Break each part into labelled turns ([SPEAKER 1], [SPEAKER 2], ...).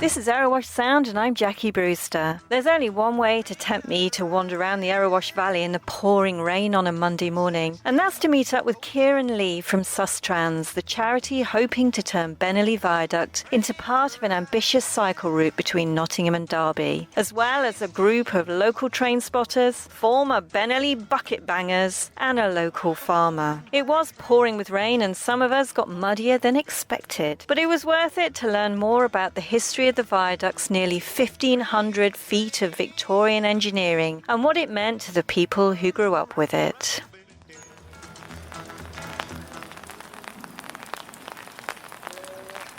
[SPEAKER 1] This is Erewash Sound and I'm Jackie Brewster. There's only one way to tempt me to wander around the Erewash Valley in the pouring rain on a Monday morning, and that's to meet up with Kieran Lee from Sustrans, the charity hoping to turn Bennerley Viaduct into part of an ambitious cycle route between Nottingham and Derby, as well as a group of local train spotters, former Bennerley bucket bangers, and a local farmer. It was pouring with rain and some of us got muddier than expected, but it was worth it to learn more about the history of the viaduct's nearly 1,500 feet of Victorian engineering and what it meant to the people who grew up with it.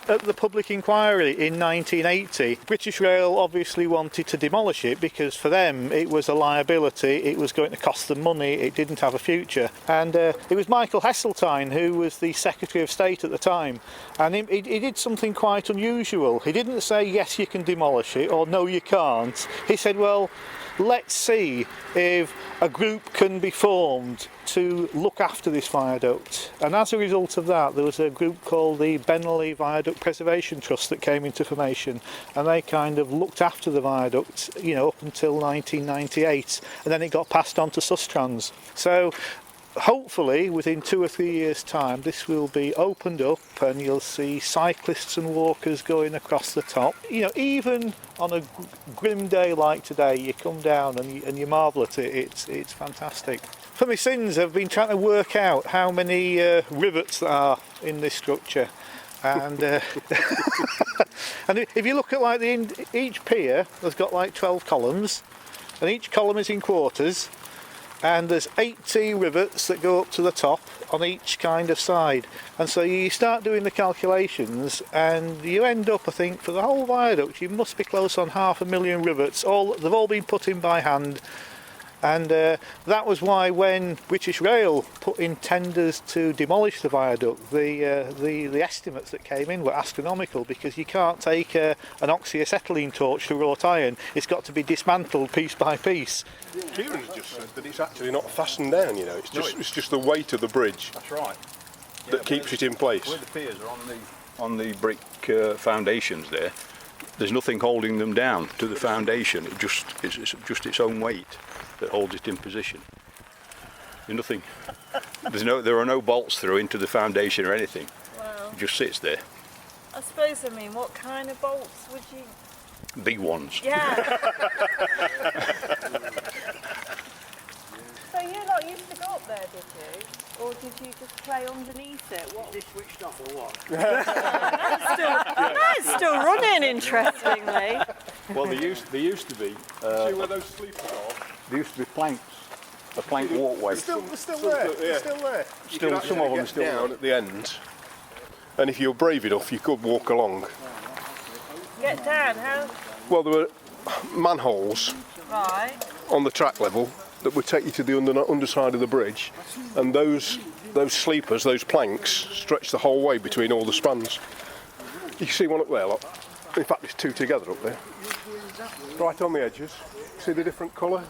[SPEAKER 2] At the public inquiry in 1980, British Rail obviously wanted to demolish it because for them it was a liability, it was going to cost them money, it didn't have a future. And it was Michael Heseltine who was the Secretary of State at the time, and he did something quite unusual. He didn't say yes you can demolish it or no you can't. He said, well, let's see if a group can be formed to look after this viaduct. And as a result of that, there was a group called the Bennerley Viaduct Preservation Trust that came into formation, and they kind of looked after the viaduct, up until 1998, and then it got passed on to Sustrans. So hopefully within 2 or 3 years' time this will be opened up and you'll see cyclists and walkers going across the top. Even on a grim day like today, you come down and you marvel at it. It's fantastic. For my sins, I've been trying to work out how many rivets there are in this structure, and and if you look at each pier has got 12 columns, and each column is in quarters. And there's 80 rivets that go up to the top on each kind of side. And so you start doing the calculations and you end up, I think, for the whole viaduct, you must be close on 500,000 rivets. They've all been put in by hand. And that was why when British Rail put in tenders to demolish the viaduct, the estimates that came in were astronomical, because you can't take an oxyacetylene torch to wrought iron. It's got to be dismantled piece by piece.
[SPEAKER 3] Kieran's just said that it's actually not fastened down, it's just the weight of the bridge.
[SPEAKER 4] That's right.
[SPEAKER 3] That keeps it in place.
[SPEAKER 4] Where the piers are on the brick foundations there's nothing holding them down to the foundation. It's just its own weight that holds it in position. There's nothing. There are no bolts through into the foundation or anything.
[SPEAKER 1] Wow.
[SPEAKER 4] It just sits there.
[SPEAKER 1] I suppose, what kind of bolts would you...
[SPEAKER 4] Big ones.
[SPEAKER 1] Yeah. So you lot used to go up there, did you? Or did you just play underneath it? What?
[SPEAKER 5] Is this switched off or what?
[SPEAKER 1] That's still running, interestingly.
[SPEAKER 4] Well, there used to be.
[SPEAKER 3] See where those sleepers are?
[SPEAKER 4] There used to be planks, a plank walkway.
[SPEAKER 2] They're still there. They're still there.
[SPEAKER 4] Still, some of them are still
[SPEAKER 3] down
[SPEAKER 4] there.
[SPEAKER 3] at the end, and if you're brave enough, you could walk along.
[SPEAKER 1] Get down, how?
[SPEAKER 3] Well, there were manholes
[SPEAKER 1] Right.
[SPEAKER 3] on the track level that would take you to the underside of the bridge, and those sleepers, those planks, stretch the whole way between all the spans. You can see one up there, look. In fact, there's two together up there, right on the edges. See the different colour?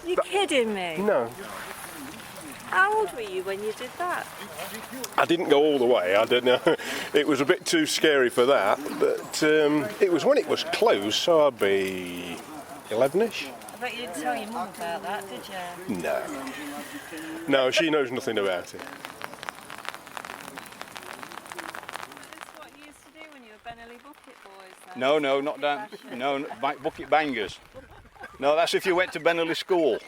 [SPEAKER 1] You kidding me?
[SPEAKER 3] No,
[SPEAKER 1] How old were you when you did that?
[SPEAKER 3] I didn't go all the way. I don't know. It was a bit too scary for that, but it was when it was closed, so I'd be 11ish.
[SPEAKER 1] I bet you didn't tell your mum about that, did you?
[SPEAKER 3] No, she knows nothing about it.
[SPEAKER 1] Is this what you used to do when you were Bennerley bucket boys then?
[SPEAKER 4] No, not down. No, bucket bangers. No, that's if you went to Bennerley School.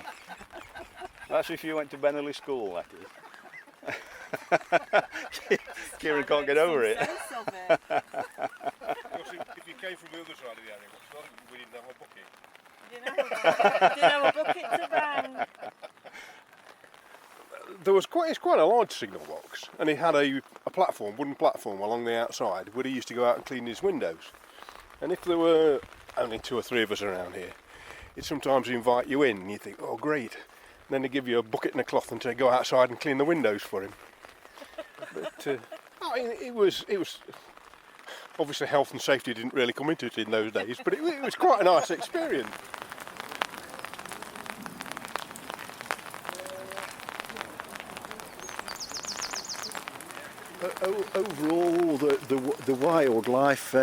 [SPEAKER 4] That's if you went to Bennerley School, that is. Kieran can't get over it.
[SPEAKER 3] If you came from the other side of the area, we didn't have a bucket.
[SPEAKER 1] Didn't have a bucket to bang.
[SPEAKER 3] It's quite a large signal box, and he had a wooden platform along the outside where he used to go out and clean his windows. And if there were only 2 or 3 of us around here, he'd sometimes invite you in and you think, oh great. And then he'd give you a bucket and a cloth and say go outside and clean the windows for him. But it was obviously health and safety didn't really come into it in those days, but it was quite a nice experience.
[SPEAKER 5] Overall, the wildlife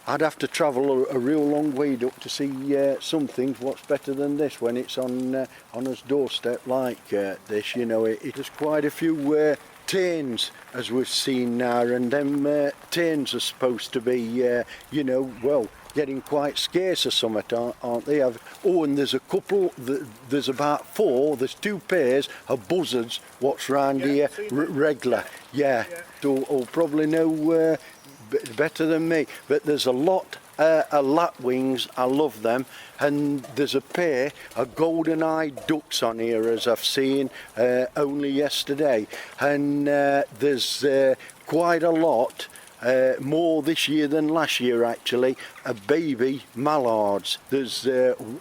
[SPEAKER 5] I'd have to travel a real long way up to see some things. What's better than this when it's on us doorstep like this? You know, there's quite a few tains as we've seen now, and them tains are supposed to be, you know, well, getting quite scarce or something, aren't they? And there's a couple, there's about 4, there's 2 pairs of buzzards what's round here regular. Yeah, so probably know better than me, but there's a lot of lapwings. I love them, and there's a pair of golden-eyed ducks on here as I've seen only yesterday, and there's quite a lot more this year than last year actually, baby mallards. There's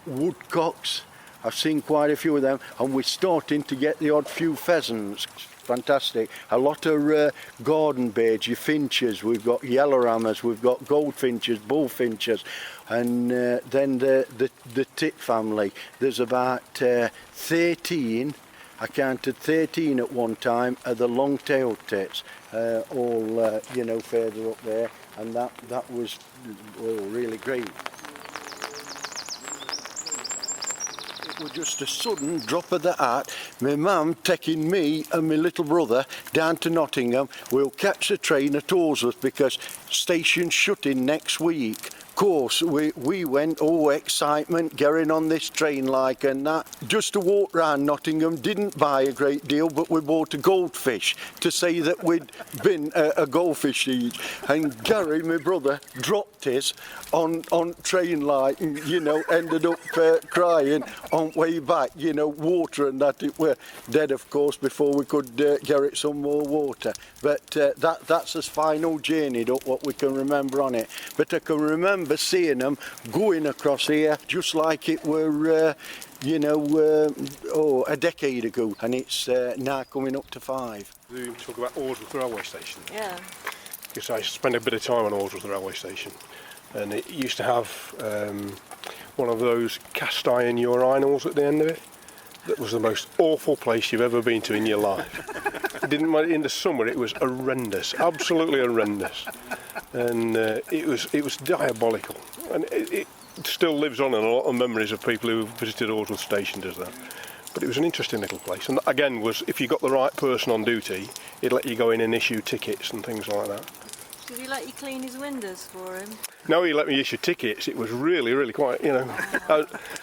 [SPEAKER 5] woodcocks, I've seen quite a few of them, and we're starting to get the odd few pheasants. Fantastic. A lot of garden birds, your finches, we've got yellowhammers, we've got goldfinches, bullfinches, and then the tit family. There's about 13, I counted 13 at one time, of the long-tailed tits, all you know, further up there, and that was really great. It was just a sudden drop of the hat. My mum taking me and my little brother down to Nottingham. We'll catch the train at Orsworth because station's shutting next week. Of course, we went, excitement, getting on this train like and that. Just to walk round Nottingham, didn't buy a great deal, but we bought a goldfish to say that we'd been a goldfish each. And Gary, my brother, dropped his on train like, and, you know, ended up crying on way back, you know, water and that. It were dead, of course, before we could get it some more water. But that's his final journey, what we can remember on it. But I can remember seeing them going across here just like it were, you know, a decade ago, and it's now coming up to 5.
[SPEAKER 3] You talk about Orsworth railway station.
[SPEAKER 1] Yeah.
[SPEAKER 3] Because I spent a bit of time on Orsworth railway station, and it used to have one of those cast iron urinals at the end of it. That was the most awful place you've ever been to in your life. It didn't matter, in the summer it was horrendous, absolutely horrendous, and it was diabolical, and it still lives on in a lot of memories of people who visited Orsworth Station, does that. But it was an interesting little place, and again, was if you got the right person on duty, he'd let you go in and issue tickets and things like that.
[SPEAKER 1] Did he let you clean his windows for him?
[SPEAKER 3] No, he let me issue tickets. It was really, really quite, you know,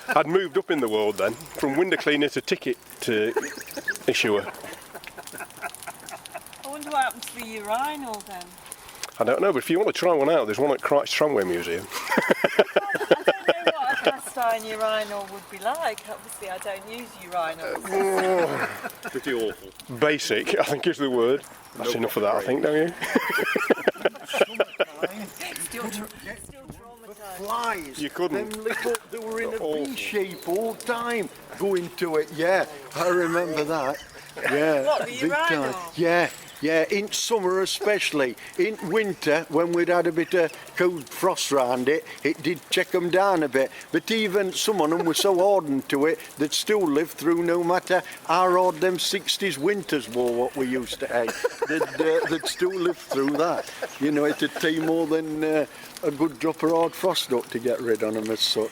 [SPEAKER 3] I'd moved up in the world then, from window cleaner to ticket to issuer.
[SPEAKER 1] I wonder what happened to the urinal then.
[SPEAKER 3] I don't know, but if you want to try one out, there's one at Christ's Tramway Museum.
[SPEAKER 1] I don't know what a cast iron urinal would be like. Obviously, I don't use urinals.
[SPEAKER 4] Pretty awful.
[SPEAKER 3] Basic, I think is the word. That's enough of that, I think, don't you?
[SPEAKER 1] Still traumatised.
[SPEAKER 5] Flies.
[SPEAKER 3] You couldn't.
[SPEAKER 5] Them little, they were in a
[SPEAKER 3] Awful.
[SPEAKER 5] V shape all time going to it. Yeah, I remember that. Yeah,
[SPEAKER 1] What, the
[SPEAKER 5] big
[SPEAKER 1] urinal?
[SPEAKER 5] time. Yeah, in summer especially. In winter, when we'd had a bit of cold frost round it, it did check them down a bit. But even some of them were so hardened to it, they'd still live through no matter how hard them 60s winters were, what we used to hate. They'd still live through that. You know, it'd take more than a good drop of hard frost up to get rid of them as such.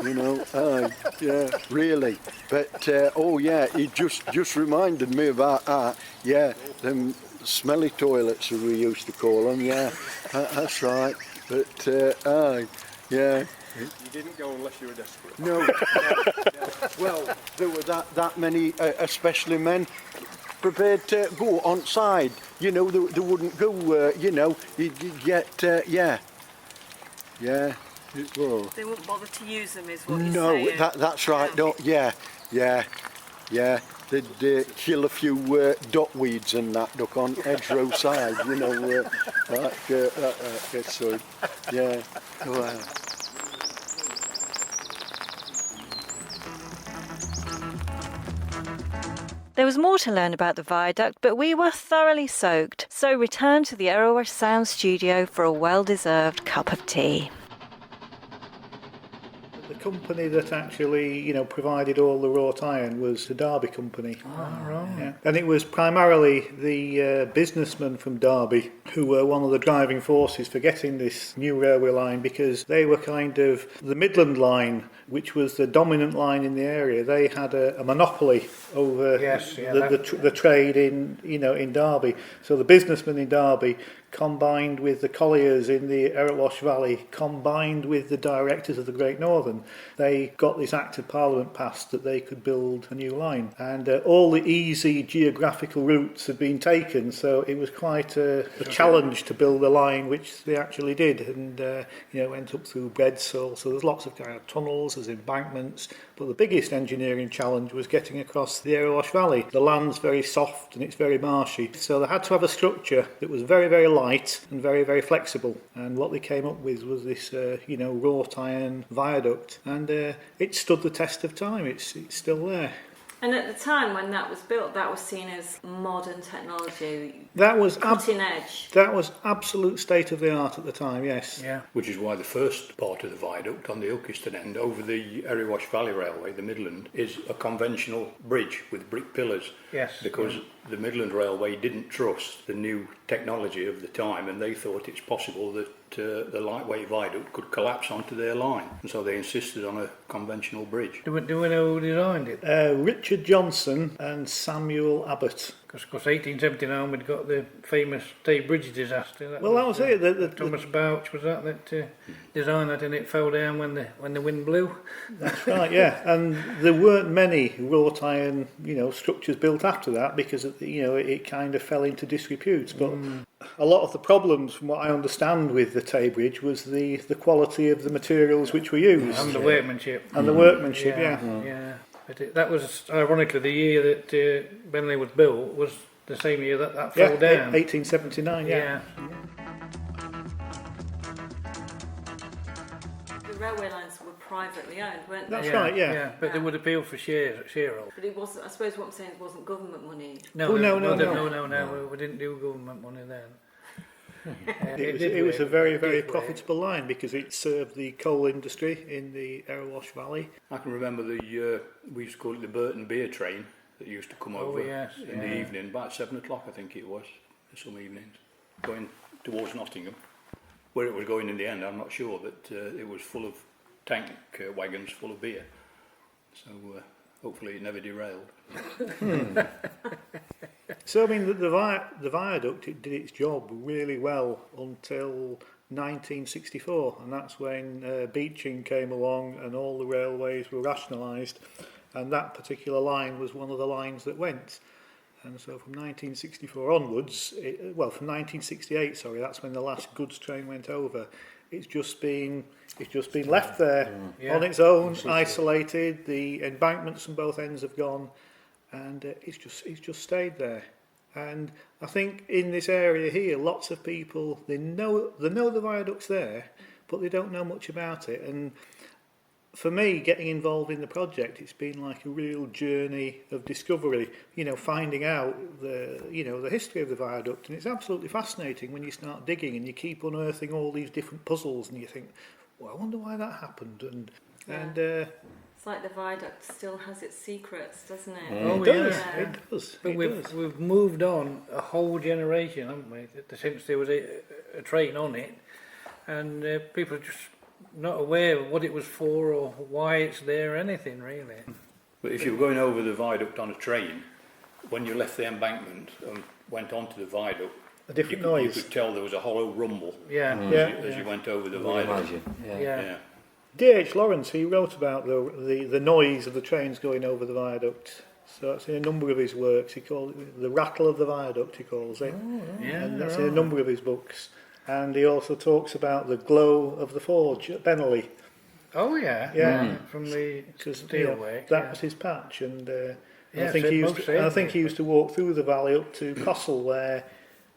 [SPEAKER 5] You know, yeah, really. But, oh yeah, it just reminded me about that. Yeah, them smelly toilets as we used to call them, yeah, that's right. But, yeah.
[SPEAKER 3] You didn't go unless you were desperate.
[SPEAKER 5] No, well, there were that many, especially men, prepared to go on side. You know, they wouldn't go, you know, you'd get, yeah. Well,
[SPEAKER 1] They wouldn't bother to use them, is what you're
[SPEAKER 5] no,
[SPEAKER 1] saying.
[SPEAKER 5] that's right. No, yeah. They'd kill a few duckweeds and that duck on hedgerow side, you know, so, yeah. Wow.
[SPEAKER 1] There was more to learn about the viaduct, but we were thoroughly soaked, so returned to the Erewash Sound studio for a well-deserved cup of tea.
[SPEAKER 2] The company that actually, provided all the wrought iron was the Derby Company.
[SPEAKER 6] Oh, right.
[SPEAKER 2] Yeah. And it was primarily the businessmen from Derby who were one of the driving forces for getting this new railway line, because they were kind of the Midland line, which was the dominant line in the area. They had a monopoly over the trade in Derby. So the businessmen in Derby, combined with the colliers in the Erewash Valley, combined with the directors of the Great Northern, they got this Act of Parliament passed that they could build a new line. And all the easy geographical routes had been taken, so it was quite a challenge to build a line, which they actually did. And went up through Bredsall, so there's lots of kind of tunnels, there's embankments. But the biggest engineering challenge was getting across the Erewash Valley. The land's very soft and it's very marshy, so they had to have a structure that was very, very light and very, very flexible. And what they came up with was this, wrought iron viaduct, and it stood the test of time. It's still there.
[SPEAKER 1] And at the time when that was built, that was seen as modern technology.
[SPEAKER 2] That was
[SPEAKER 1] cutting edge.
[SPEAKER 2] That was absolute state of the art at the time. Yes.
[SPEAKER 6] Yeah.
[SPEAKER 4] Which is why the first part of the viaduct on the Ilkeston end over the Erewash Valley Railway, the Midland, is a conventional bridge with brick pillars.
[SPEAKER 6] Yes.
[SPEAKER 4] Because the Midland Railway didn't trust the new technology of the time, and they thought it's possible that the lightweight viaduct could collapse onto their line, and so they insisted on a conventional bridge.
[SPEAKER 6] Do we know who designed it?
[SPEAKER 2] Richard Johnson and Samuel Abbott.
[SPEAKER 6] Because 1879 we'd got the famous Tay Bridge disaster.
[SPEAKER 2] That was it.
[SPEAKER 6] Thomas Bouch was that designed that, and it fell down when the wind blew.
[SPEAKER 2] That's right, yeah. And there weren't many wrought iron, structures built after that, because it kind of fell into disrepute. But a lot of the problems, from what I understand, with the Tay Bridge was the quality of the materials which were used.
[SPEAKER 6] And the workmanship.
[SPEAKER 2] And the workmanship, yeah.
[SPEAKER 6] Yeah. But that was, ironically, the year that Bennerley was built was the same year that fell down.
[SPEAKER 2] 1879, yeah.
[SPEAKER 1] The railway lines were privately owned, weren't they?
[SPEAKER 2] That's right, yeah.
[SPEAKER 6] But they would appeal for shareholders.
[SPEAKER 1] But it wasn't. I suppose what I'm saying, it wasn't government money.
[SPEAKER 6] No. We didn't do government money then.
[SPEAKER 2] It was a very, very profitable line because it served the coal industry in the Erewash Valley.
[SPEAKER 4] I can remember we used to call it the Burton beer train that used to come over in the evening, about 7 o'clock I think it was, some evenings, going towards Nottingham. Where it was going in the end, I'm not sure, but it was full of tank wagons full of beer. So hopefully it never derailed.
[SPEAKER 2] So I mean, the viaduct, it did its job really well until 1964, and that's when Beeching came along and all the railways were rationalised, and that particular line was one of the lines that went. And so from 1964 onwards, from 1968, sorry, that's when the last goods train went over. It's just been left there on its own, isolated. The embankments on both ends have gone, and it's just stayed there. And I think in this area here, lots of people they know the viaduct's there, but they don't know much about it. And for me, getting involved in the project, it's been like a real journey of discovery. Finding out the history of the viaduct, and it's absolutely fascinating when you start digging and you keep unearthing all these different puzzles, and you think, well, I wonder why that happened. And
[SPEAKER 1] it's like the viaduct still has its secrets, doesn't it?
[SPEAKER 2] It does.
[SPEAKER 6] But we've moved on a whole generation, haven't we? Since there was a train on it, and people are just not aware of what it was for or why it's there or anything really.
[SPEAKER 4] But if you were going over the viaduct on a train, when you left the embankment and went onto the viaduct,
[SPEAKER 2] a different noise.
[SPEAKER 4] You could tell there was a hollow rumble as you went over the viaduct.
[SPEAKER 2] D.H. Lawrence, he wrote about the noise of the trains going over the viaduct. So that's in a number of his works. He called it the rattle of the viaduct, he calls it. And that's in a number of his books. And he also talks about the glow of the forge at Bennerley.
[SPEAKER 6] Oh yeah. From the steelwork.
[SPEAKER 2] That was his patch, and I think he used to walk through the valley up to Cossell, where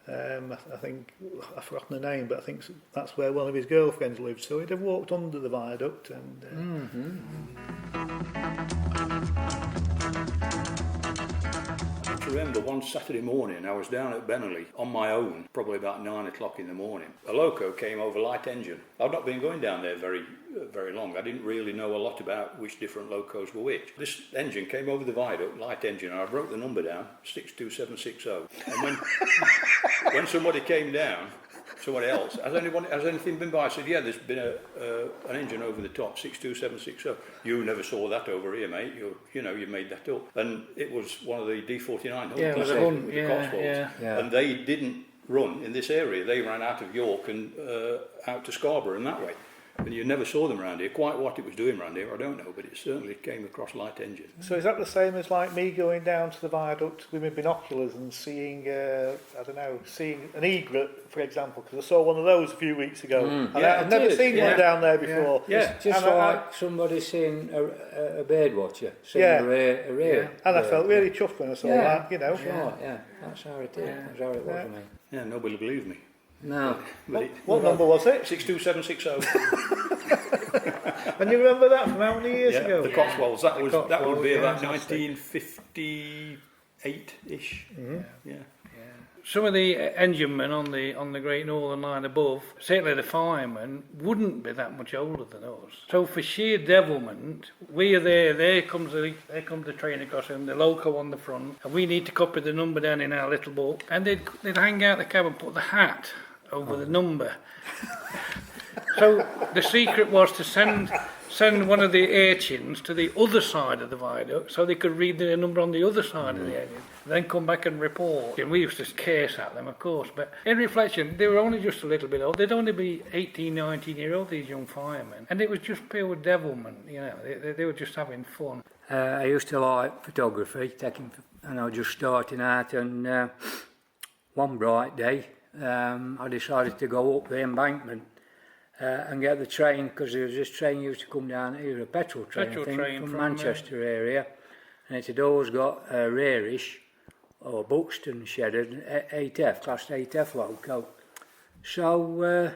[SPEAKER 2] I think I've forgotten the name, but I think that's where one of his girlfriends lived. So he'd have walked under the viaduct and.
[SPEAKER 4] remember one Saturday morning I was down at Bennerley on my own, probably about 9 o'clock in the morning. A loco came over light engine. I'd not been going down there very long. I didn't really know a lot about which different locos were which. This engine came over the viaduct, light engine, and I wrote the number down, 62760. And when somebody came down, somebody else, has anything been by? I said, yeah, there's been an engine over the top, 62760. You never saw that over here, mate. You made that up. And it was one of the D49
[SPEAKER 6] Yeah, it was a Hunt,
[SPEAKER 4] with the Cotswolds.
[SPEAKER 6] yeah.
[SPEAKER 4] And they didn't run in this area. They ran out of York and out to Scarborough and that way. And you never saw them around here. Quite what it was doing around here, I don't know, but it certainly came across light engine.
[SPEAKER 2] So is that the same as like me going down to the viaduct with my binoculars and seeing, seeing an egret, for example, because I saw one of those a few weeks ago. And I've never seen one down there before.
[SPEAKER 7] Yeah. Just like somebody seeing a bird watcher, seeing a rare.
[SPEAKER 2] And I felt really chuffed when I saw that, you know.
[SPEAKER 7] Sure, that's how it is. That's how it was for me.
[SPEAKER 4] Yeah, nobody believed me.
[SPEAKER 7] No.
[SPEAKER 2] What number was it?
[SPEAKER 4] 62760.
[SPEAKER 2] And you remember that from how many years ago?
[SPEAKER 4] The Cotswolds. That would be about
[SPEAKER 2] fantastic.
[SPEAKER 4] 1958-ish.
[SPEAKER 2] Mm-hmm.
[SPEAKER 4] Yeah.
[SPEAKER 6] Some of the enginemen on the Great Northern Line above, certainly the firemen, wouldn't be that much older than us. So for sheer devilment, we are there comes the train across and the loco on the front, and we need to copy the number down in our little book, and they'd hang out the cab and put the hat over the number. So the secret was to send one of the urchins to the other side of the viaduct so they could read the number on the other side of the engine, then come back and report. And we used to curse at them, of course, but in reflection, they were only just a little bit old. They'd only be 18, 19-year-old, these young firemen, and it was just pure devilment, you know. They were just having fun.
[SPEAKER 7] I used to like photography, and I was just starting out, and one bright day I decided to go up the embankment and get the train, because there was this train used to come down, it was a petrol train, from Manchester area, and it had always got a rarish or Buxton shedded 8F, class 8F loco. So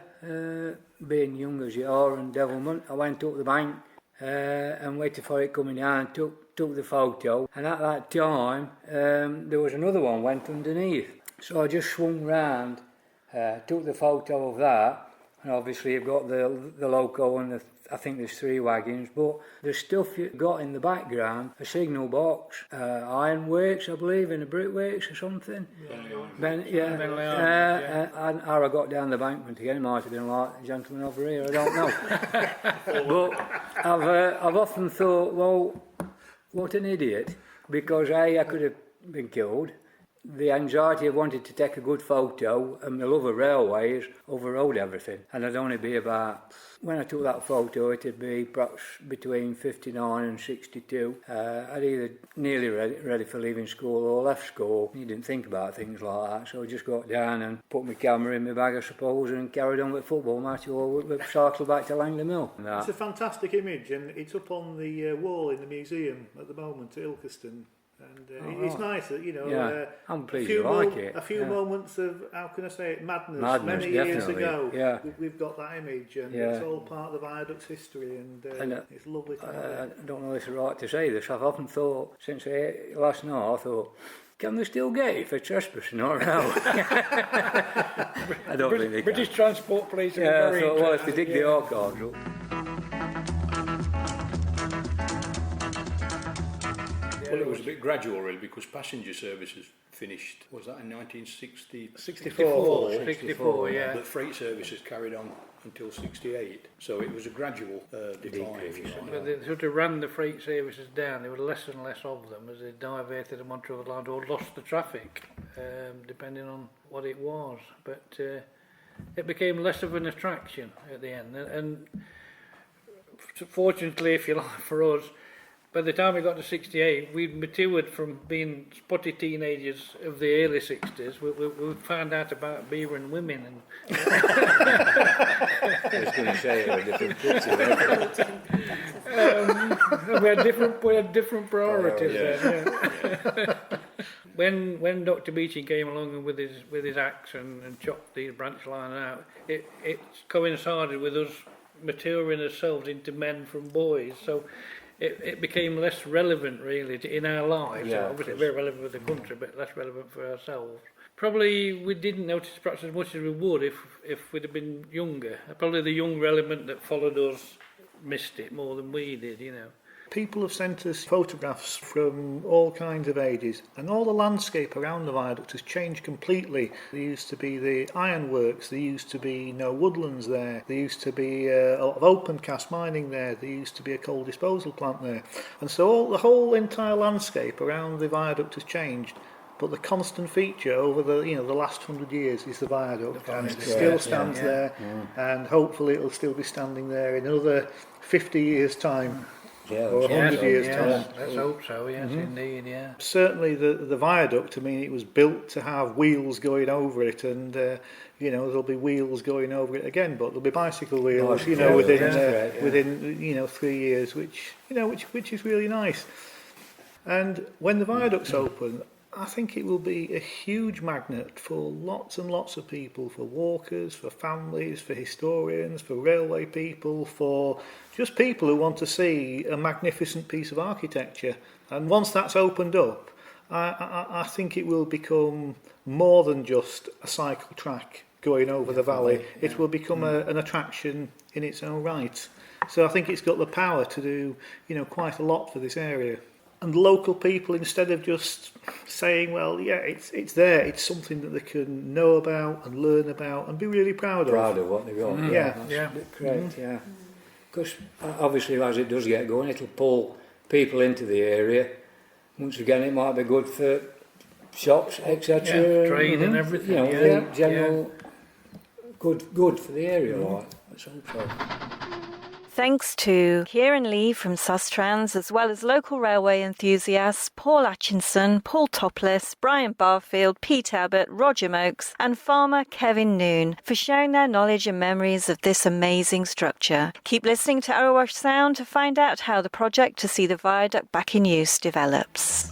[SPEAKER 7] being young as you are and devilment, I went up the bank and waited for it coming down, took the photo, and at that time there was another one went underneath. So I just swung round, took the photo of that, and obviously you've got the loco and I think there's 3 wagons, but the stuff you've got in the background, a signal box, ironworks, I believe, in a brickworks or something. And how I got down the embankment again, it might have been like the gentleman over here, I don't know. But I've often thought, well, what an idiot, because I could have been killed. The anxiety of wanting to take a good photo and the love of railways overrode everything. And I'd only be about, when I took that photo, it'd be perhaps between 59 and 62. I'd either nearly ready for leaving school or left school. You didn't think about things like that, so I just got down and put my camera in my bag, I suppose, and carried on with football match or cycle back to Langley Mill.
[SPEAKER 2] It's a fantastic image, and it's up on the wall in the museum at the moment at Ilkeston. And it's nice that, you know,
[SPEAKER 7] I'm pleased you like it.
[SPEAKER 2] A few moments of, how can I say it, madness many
[SPEAKER 7] definitely.
[SPEAKER 2] years ago.
[SPEAKER 7] Yeah.
[SPEAKER 2] We've got that image, and it's all part of the Viaduct's history, and it's lovely to
[SPEAKER 7] I don't know if it's right to say this. I've often thought, since last night, I thought, can they still get it for trespassing or no? I don't think they can.
[SPEAKER 6] British Transport Police are
[SPEAKER 7] I
[SPEAKER 6] very
[SPEAKER 7] thought, well, if they dig the archives up.
[SPEAKER 4] Well, it was a bit gradual, really, because passenger services finished, was that in 1964?
[SPEAKER 6] 64, yeah.
[SPEAKER 4] But freight services carried on until 68. So it was a gradual decline, if you like.
[SPEAKER 6] But they sort of ran the freight services down. There were less and less of them as they diverted them onto the line or lost the traffic, depending on what it was. But it became less of an attraction at the end. And fortunately, if you like, for us, by the time we got to 68, we'd matured from being spotty teenagers of the early 60s. We found out about beer and women. And
[SPEAKER 7] I was going to say, a different picture.
[SPEAKER 6] we had different priorities then. Yeah. When Dr. Beeching came along with his axe and chopped these branch lines out, it coincided with us maturing ourselves into men from boys. So it became less relevant really in our lives.
[SPEAKER 7] Yeah,
[SPEAKER 6] Obviously very relevant for the country, but less relevant for ourselves. Probably we didn't notice perhaps as much as we would if we'd have been younger. Probably the younger element that followed us missed it more than we did, you know.
[SPEAKER 2] People have sent us photographs from all kinds of ages, and all the landscape around the viaduct has changed completely. There used to be the ironworks, there used to be no woodlands there, there used to be a lot of open cast mining there, there used to be a coal disposal plant there. And so the whole entire landscape around the viaduct has changed. But the constant feature over the last 100 years is the viaduct, and it still stands there, and hopefully it'll still be standing there in another 50 years' time.
[SPEAKER 7] Yeah,
[SPEAKER 2] or 100 years' time.
[SPEAKER 6] Let's hope so, yes, indeed, yeah.
[SPEAKER 2] Certainly the viaduct, I mean, it was built to have wheels going over it, and there'll be wheels going over it again, but there'll be bicycle wheels, within 3 years, which is really nice. And when the viaduct's open, I think it will be a huge magnet for lots and lots of people, for walkers, for families, for historians, for railway people, for just people who want to see a magnificent piece of architecture. And once that's opened up, I think it will become more than just a cycle track going over the valley. It will become an attraction in its own right. So I think it's got the power to do, quite a lot for this area. And local people, instead of just saying, well, yeah, it's there, it's something that they can know about and learn about and be really proud of.
[SPEAKER 7] Proud of what they've got. Correct, yeah. Because obviously as it does get going, it'll pull people into the area. Once again, it might be good for shops, etc.
[SPEAKER 6] Yeah, trade and everything.
[SPEAKER 7] The general good for the area, like. Let's hope so.
[SPEAKER 1] Thanks to Kieran Lee from Sustrans, as well as local railway enthusiasts Paul Atchinson, Paul Topless, Brian Barfield, Pete Abbott, Roger Mokes and farmer Kevin Noon for sharing their knowledge and memories of this amazing structure. Keep listening to Erewash Sound to find out how the project to see the viaduct back in use develops.